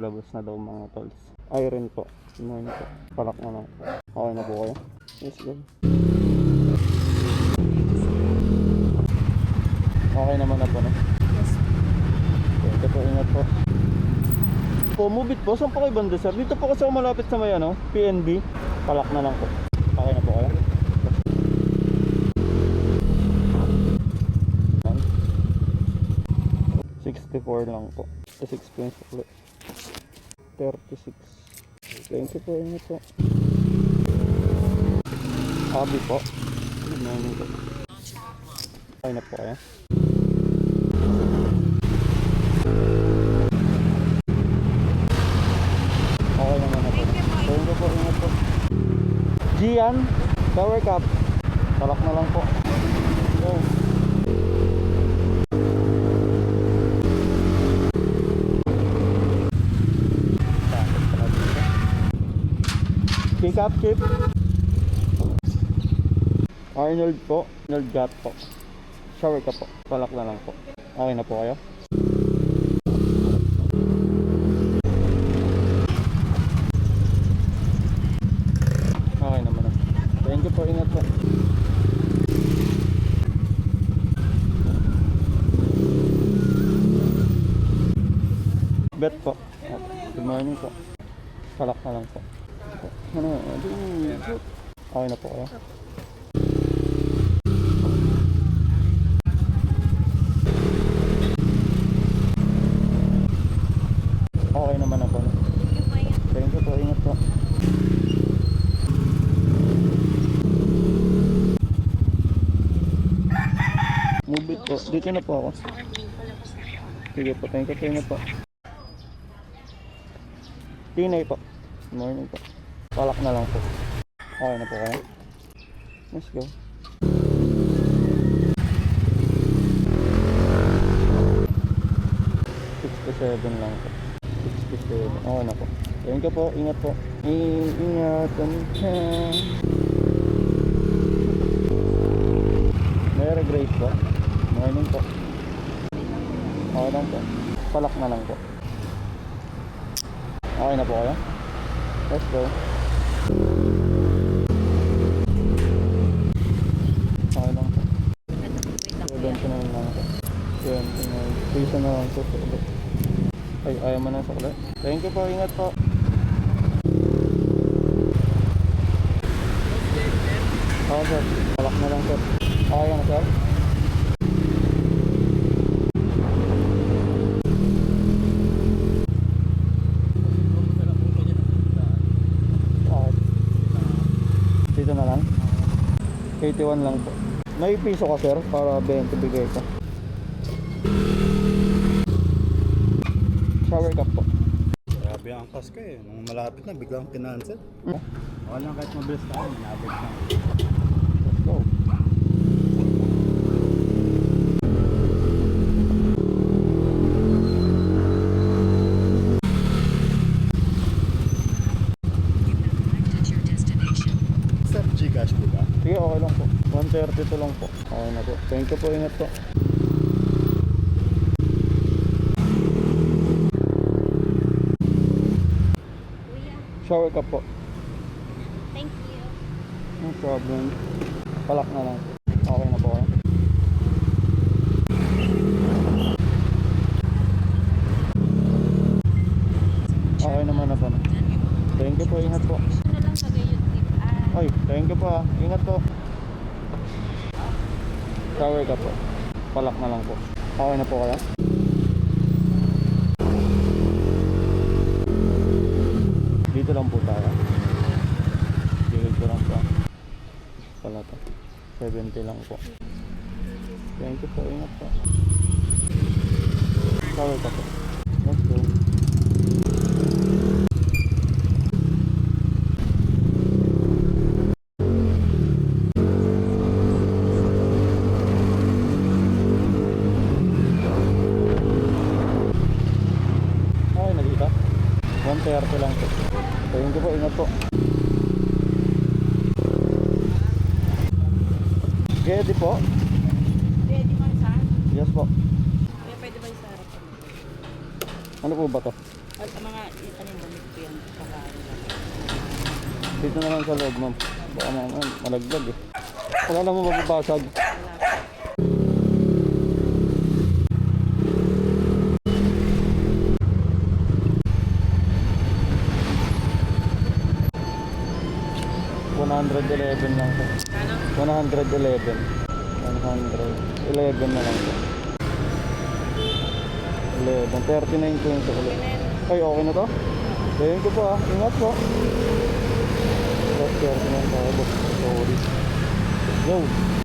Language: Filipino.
palabas na daw mga tolls. Iron po. Good po. Palak na lang po. Okay na po kayo? Let's go. Okay naman na po no? Yes. Ito po, ingat po. Po, move it po. Saan po kayo banda sir? Dito po kasi ako malapit sa may ano, PNB. Palak na lang po. Okay na po kayo? 64 lang po. 6 points ulit. 36. Thank you po, ingat po. Abi po. Good morning po. Okay na po kayo? Okay naman na po. Thank you po, ingat po. Gian, power cup. Talak na lang po. Go. Pick up chip. Arnold po. Arnold Gat po. Shower ka po. Talak na lang po. Okay na po kayo? Okay naman na. Thank you po. Ingat po. Bet po. Good morning po. Talak na lang po. Ano? Okay na po kayo? Okay naman na po. Thank you po, ingat po. Move it po. Dito na po ako. Sige po, thank you po, ingat po. Tinay po. Good morning po. Palak na lang po. Okay na po kayo? Let's go. $67 lang po. 67. Okay na po. Thank you po. Ingat po. Ingatan ka. Mary Grace po. Morning po. Okay lang po. Palak na lang po. Okay na po kayo? Let's go. Okay lang po. 79 lang po. 29. Piso na lang po. Ay, ayaw mo na sa ulit. Thank you po. Ingat po. Okay sir. Palak na lang sir. Okay na sir. Dito na lang. 81 lang po. May piso ka sir para 20 bigay ko. Shower cup po. Grabe ang angkas ka eh. Nung malapit na, biglang kinansel. Okay lang kahit mabilis tayo, malapit na. Let's go. Sir, Gcash po ba? Sige, okay lang po. 132 lang po. Okay na po. Thank you po, ingat po. Shower cup po. Thank you. No problem. Palak na lang. Okay na po kayo. Okay naman na po. Thank you po, ingat po. Ano lang lagay yung tip? Ay, thank you po ha. Ingat po. Shower cup po. Palak na lang po. Okay na po kaya? Dito lang po tayo. Gilid ko lang po. Pala to. 70 lang po. Thank you po. Ingat po. Shower cup po. Let's go. Okay na dito. 130 lang po. Thank you po. Ingat po. Ready po? Ready mo sa? Yes po. Pwede ba yung sa harap? Ano po ba to? Pag mga itanim damit ko yan. Saka Dito na lang sa loob, ma'am. Baka naman, malaglag eh. Wala naman mababasag. wala. 111 lang po. Ano? 111. 111 na lang po. 11. 39 po yung chocolate. Ay, okay na to? Thank you po ah. Ingat po. 39 tayo. Sorry. Yo.